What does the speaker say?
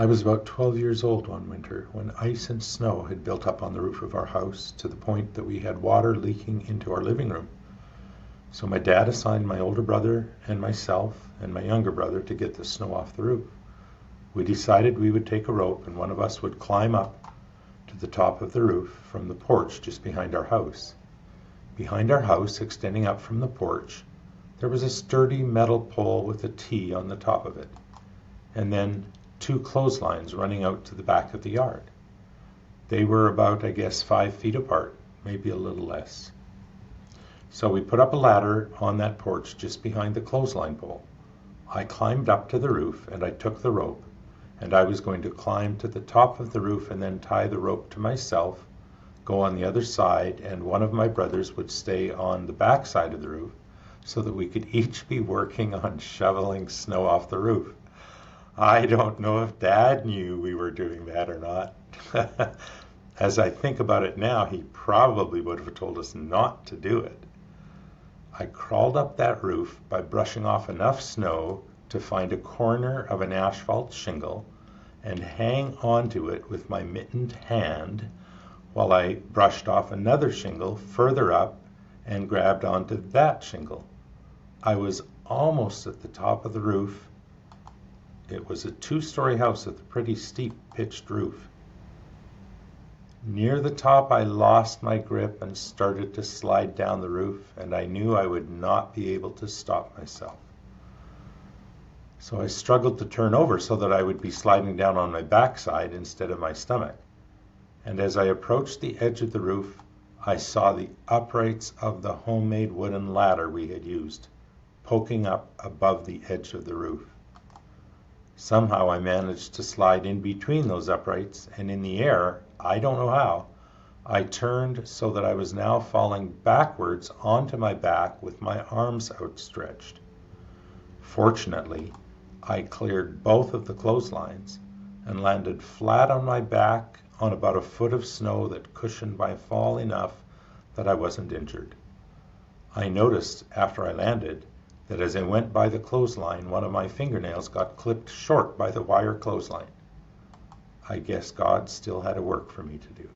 I was about 12 years old one winter when ice and snow had built up on the roof of our house to the point that we had water leaking into our living room. So my dad assigned my older brother and myself and my younger brother to get the snow off the roof. We decided we would take a rope and one of us would climb up to the top of the roof from the porch just behind our house. Behind our house, extending up from the porch, there was a sturdy metal pole with a T on the top of it, and then two clotheslines running out to the back of the yard. They were about, I guess, 5 feet apart, maybe a little less. So we put up a ladder on that porch just behind the clothesline pole. I climbed up to the roof and I took the rope, and I was going to climb to the top of the roof and then tie the rope to myself, go on the other side, and one of my brothers would stay on the back side of the roof so that we could each be working on shoveling snow off the roof. I don't know if Dad knew we were doing that or not. As I think about it now, he probably would have told us not to do it. I crawled up that roof by brushing off enough snow to find a corner of an asphalt shingle and hang onto it with my mittened hand while I brushed off another shingle further up and grabbed onto that shingle. I was almost at the top of the roof. It was a 2-story house with a pretty steep pitched roof. Near the top, I lost my grip and started to slide down the roof, and I knew I would not be able to stop myself. So I struggled to turn over so that I would be sliding down on my backside instead of my stomach. And as I approached the edge of the roof, I saw the uprights of the homemade wooden ladder we had used, poking up above the edge of the roof. Somehow I managed to slide in between those uprights, and in the air, I don't know how, I turned so that I was now falling backwards onto my back with my arms outstretched. Fortunately, I cleared both of the clotheslines and landed flat on my back on about a foot of snow that cushioned my fall enough that I wasn't injured. I noticed after I landed that as I went by the clothesline, one of my fingernails got clipped short by the wire clothesline. I guess God still had a work for me to do.